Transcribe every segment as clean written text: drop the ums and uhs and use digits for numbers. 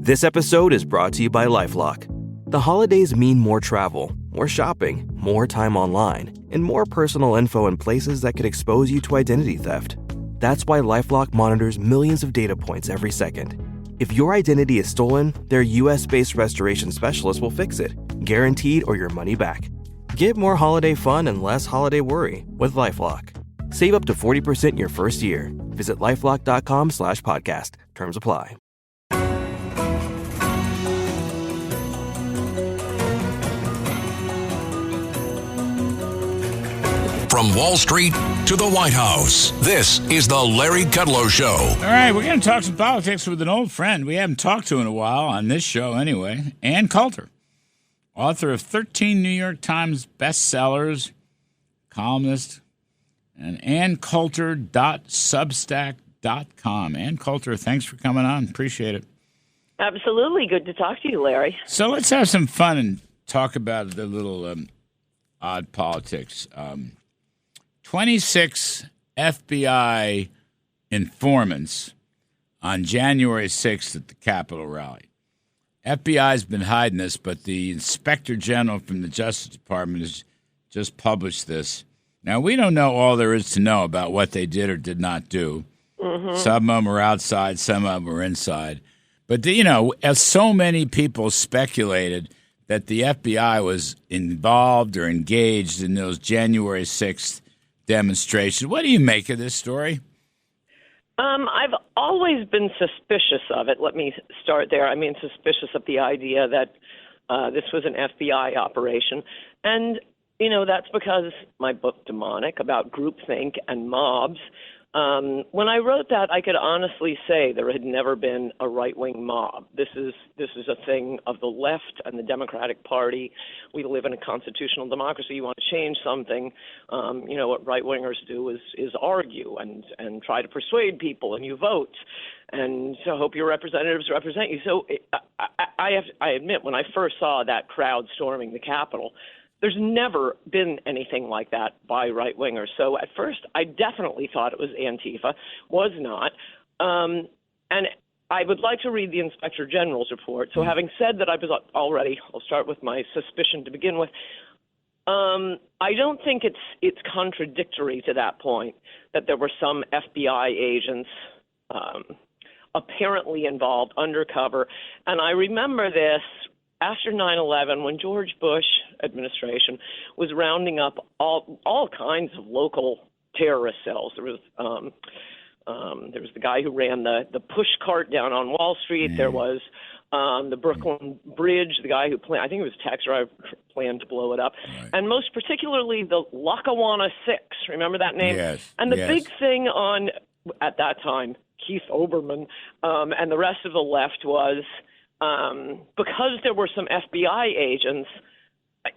This episode is brought to you by LifeLock. The holidays mean more travel, more shopping, more time online, and more personal info in places that could expose you to identity theft. That's why LifeLock monitors millions of data points every second. If your identity is stolen, their US-based restoration specialist will fix it, guaranteed or your money back. Get more holiday fun and less holiday worry with LifeLock. Save up to 40% your first year. Visit LifeLock.com/podcast. Terms apply. From Wall Street to the White House, this is the Larry Kudlow Show. All right, we're going to talk some politics with an old friend we haven't talked to in a while, on this show anyway, Ann Coulter, author of 13 New York Times bestsellers, columnist, and AnnCoulter.substack.com. Ann Coulter, thanks for coming on. Appreciate it. Absolutely. Good to talk to you, Larry. So let's have some fun and talk about the little odd politics. 26 FBI informants on January 6th at the Capitol rally. FBI's been hiding this, but the Inspector General from the Justice Department has just published this. Now, we don't know all there is to know about what they did or did not do. Mm-hmm. Some of them are outside, some of them are inside. But, as so many people speculated that the FBI was involved or engaged in those January 6th demonstrations. What do you make of this story? I've always been suspicious of it. Let me start there. I mean, suspicious of the idea that this was an FBI operation. And, that's because my book, Demonic, about groupthink and mobs, when I wrote that, I could honestly say there had never been a right-wing mob. This is a thing of the left and the Democratic Party. We live in a constitutional democracy. You want to change something, what right-wingers do is argue and try to persuade people, and you vote, and so hope your representatives represent you. So I admit, when I first saw that crowd storming the Capitol, there's never been anything like that by right-wingers. So at first, I definitely thought it was Antifa, was not. And I would like to read the Inspector General's report. So having said that, I was already, I'll start with my suspicion to begin with. I don't think it's contradictory to that point that there were some FBI agents apparently involved undercover. And I remember this after 9/11, when George Bush administration was rounding up all kinds of local terrorist cells. There was the guy who ran the push cart down on Wall Street. There was the Brooklyn Bridge, the guy who I think it was a taxi driver, planned to blow it up. Right. And most particularly the Lackawanna Six. Remember that name? Yes. And the big thing at that time, Keith Olbermann and the rest of the left was, because there were some FBI agents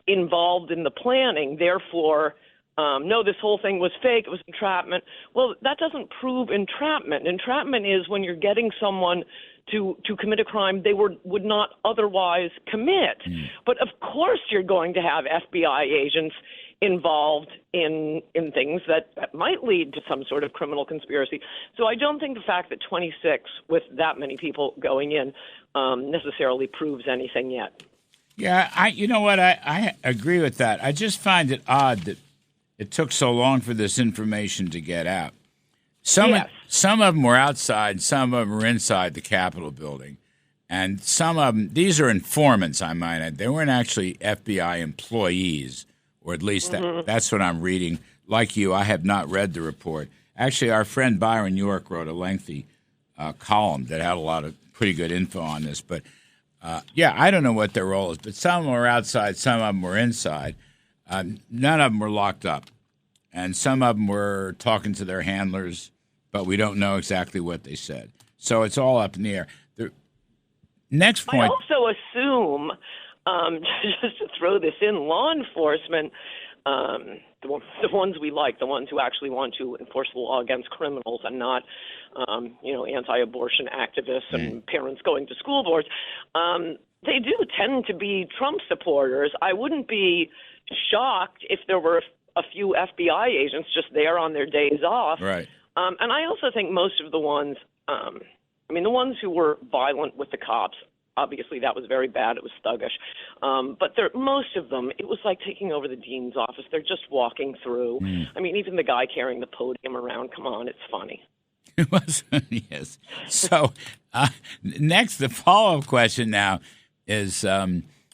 involved in the planning, therefore, no, this whole thing was fake, it was entrapment. Well, that doesn't prove entrapment. Entrapment is when you're getting someone to commit a crime they would not otherwise commit. But of course you're going to have FBI agents involved in things that might lead to some sort of criminal conspiracy. So I don't think the fact that 26 with that many people going in necessarily proves anything yet. Yeah, I agree with that. I just find it odd that it took so long for this information to get out. Some of them were outside, some of them were inside the Capitol building. And some of them, these are informants, I might add. They weren't actually FBI employees, or at least that's what I'm reading. Like you, I have not read the report. Actually, our friend Byron York wrote a lengthy column that had a lot of pretty good info on this. But, I don't know what their role is. But some of them were outside, some of them were inside. None of them were locked up. And some of them were talking to their handlers, but we don't know exactly what they said. So it's all up in the air. The next point. I also assume, just to throw this in, law enforcement, the ones we like, the ones who actually want to enforce the law against criminals and not, anti-abortion activists and parents going to school boards, they do tend to be Trump supporters. I wouldn't be shocked if there were a few FBI agents just there on their days off. Right. And I also think most of the ones, the ones who were violent with the cops, obviously that was very bad. It was thuggish. But most of them, it was like taking over the dean's office. They're just walking through. I mean, even the guy carrying the podium around, come on, it's funny. It was, yes. So next, the follow-up question now is,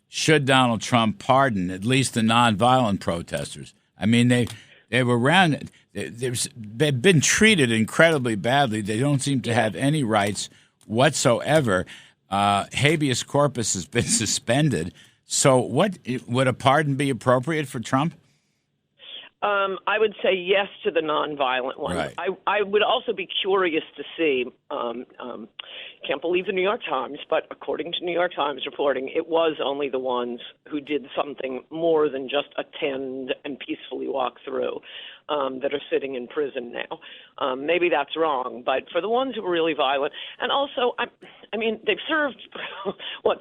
should Donald Trump pardon at least the nonviolent protesters? I mean, they were around. They've been treated incredibly badly. They don't seem to have any rights whatsoever. Habeas corpus has been suspended. So what would a pardon be appropriate for Trump? I would say yes to the nonviolent ones. Right. I would also be curious to see, can't believe the New York Times, but according to New York Times reporting, it was only the ones who did something more than just attend and peacefully walk through that are sitting in prison now. Maybe that's wrong, but for the ones who were really violent, and also, I mean, they've served,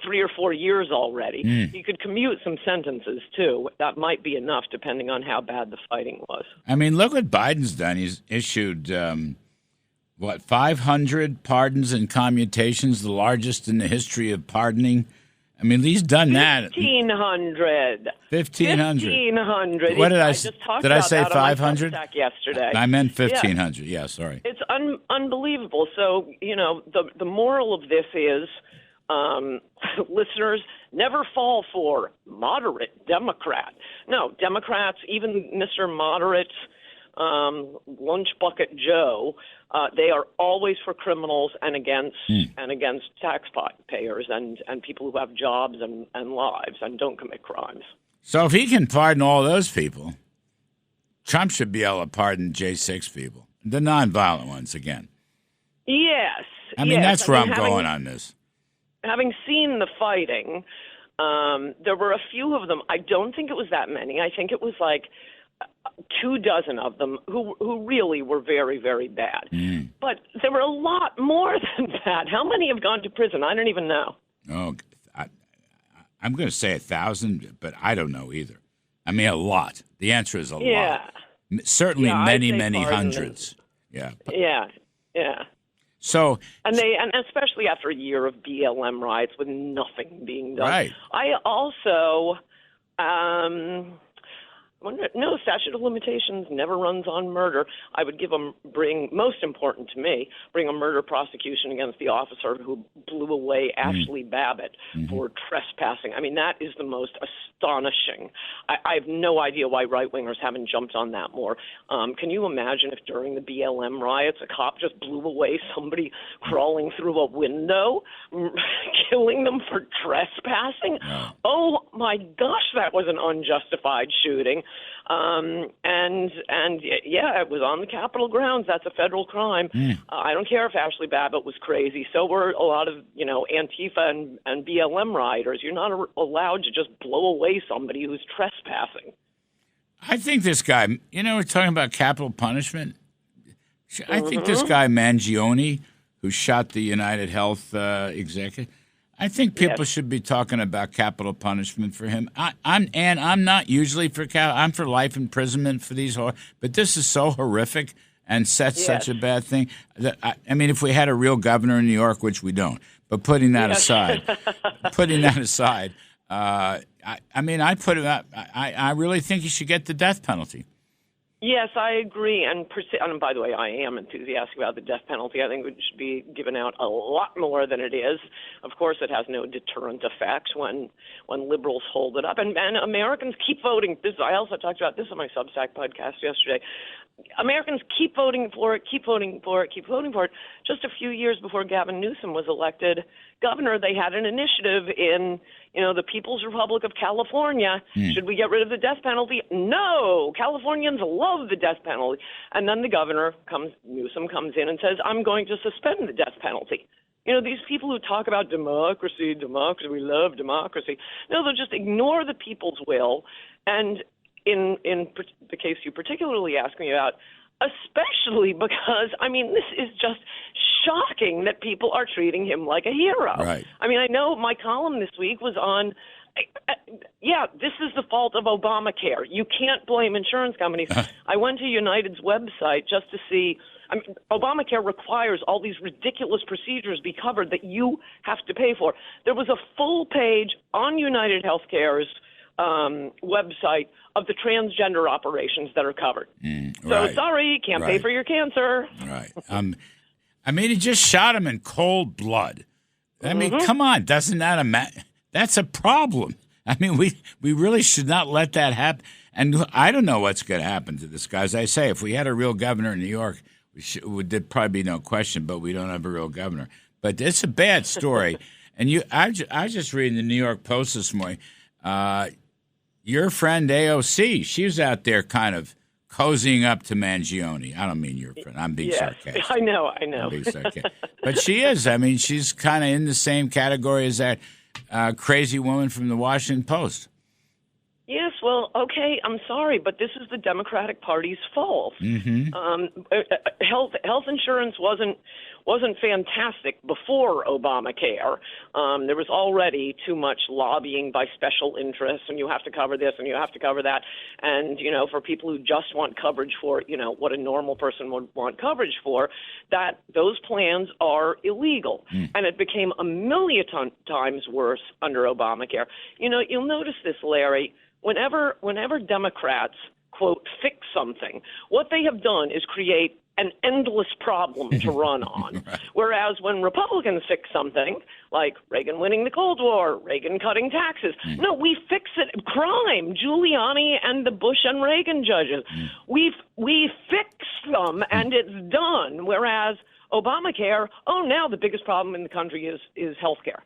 3 or 4 years already. You could commute some sentences, too. That might be enough, depending on how bad the fighting was. I mean, look what Biden's done. He's issued, 500 pardons and commutations, the largest in the history of pardoning. I mean, he's done that. 1,500. 1,500. 1,500. What did I just talked did I about say? that on my 500 yesterday. I meant 1,500. Yeah, sorry. It's unbelievable. So, the moral of this is, listeners, never fall for moderate Democrat. No, Democrats, even Mr. Moderate, Lunch Bucket Joe, they are always for criminals and against taxpayers and people who have jobs and lives and don't commit crimes. So if he can pardon all those people, Trump should be able to pardon J6 people, the nonviolent ones again. Yes. I mean, that's where I'm going on this. Having seen the fighting, there were a few of them. I don't think it was that many. I think it was like 24 of them who really were very, very bad. But there were a lot more than that. How many have gone to prison? I don't even know. Oh, I'm going to say 1,000, but I don't know either. I mean, a lot. The answer is a lot. Certainly many hundreds. Yeah. Yeah. So, and especially after a year of BLM riots with nothing being done. Right. I also no, statute of limitations never runs on murder. I would most important to me, bring a murder prosecution against the officer who blew away Ashley Babbitt for trespassing. I mean, that is the most astonishing. I have no idea why right-wingers haven't jumped on that more. Can you imagine if during the BLM riots a cop just blew away somebody crawling through a window, killing them for trespassing? Oh, my gosh, that was an unjustified shooting. It was on the Capitol grounds. That's a federal crime. I don't care if Ashley Babbitt was crazy. So were a lot of, Antifa and BLM rioters. You're not allowed to just blow away somebody who's trespassing. I think this guy, we're talking about capital punishment. I think this guy, Mangione, who shot the United Health executive, I think people should be talking about capital punishment for him. I'm not usually I'm for life imprisonment for these, but this is so horrific and sets such a bad thing. That I mean, if we had a real governor in New York, which we don't, but putting that aside, I really think he should get the death penalty. Yes, I agree. And by the way, I am enthusiastic about the death penalty. I think it should be given out a lot more than it is. Of course, it has no deterrent effect when liberals hold it up. And Americans keep voting. I also talked about this on my Substack podcast yesterday. Americans keep voting for it, keep voting for it, keep voting for it. Just a few years before Gavin Newsom was elected governor, they had an initiative in, the People's Republic of California. Should we get rid of the death penalty? No! Californians love the death penalty. And then the governor, Newsom, comes in and says, I'm going to suspend the death penalty. These people who talk about democracy, we love democracy. No, they'll just ignore the people's will. And in the case you particularly asked me about, especially because, this is just shocking that people are treating him like a hero. Right. I know my column this week was on, this is the fault of Obamacare. You can't blame insurance companies. I went to United's website just to see I mean, Obamacare requires all these ridiculous procedures be covered that you have to pay for. There was a full page on United Healthcare's website of the transgender operations that are covered. So sorry, can't pay for your cancer. Right. I mean, he just shot him in cold blood. I mean, come on, doesn't that that's a problem? I mean, we really should not let that happen. And I don't know what's going to happen to this guy. As I say, if we had a real governor in New York, there'd probably be no question, but we don't have a real governor. But it's a bad story. And I was just reading the New York Post this morning. Your friend AOC, she was out there kind of cozying up to Mangione. I don't mean your friend. I'm being sarcastic. I know. I'm being sarcastic. But she is. I mean, she's kind of in the same category as that crazy woman from the Washington Post. Yes, well, okay, I'm sorry, but this is the Democratic Party's fault. Health insurance wasn't fantastic before Obamacare. There was already too much lobbying by special interests, and you have to cover this and you have to cover that. And, you know, for people who just want coverage for, you know, what a normal person would want coverage for, that those plans are illegal. And it became a million times worse under Obamacare. You know, you'll notice this, Larry. Whenever Democrats, quote, fix something, what they have done is create an endless problem to run on. Whereas when Republicans fix something, like Reagan winning the Cold War, Reagan cutting taxes, no, we fix it. Crime, Giuliani and the Bush and Reagan judges. We fix them and it's done. Whereas Obamacare, now the biggest problem in the country is health care.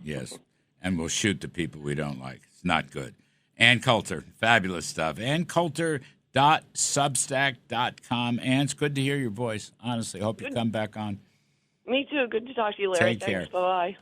Yes, and we'll shoot the people we don't like. It's not good. Ann Coulter, fabulous stuff. AnnCoulter.substack.com. Ann, it's good to hear your voice. Honestly, hope you come back on. Me too. Good to talk to you, Larry. Take care. Thanks. Bye-bye.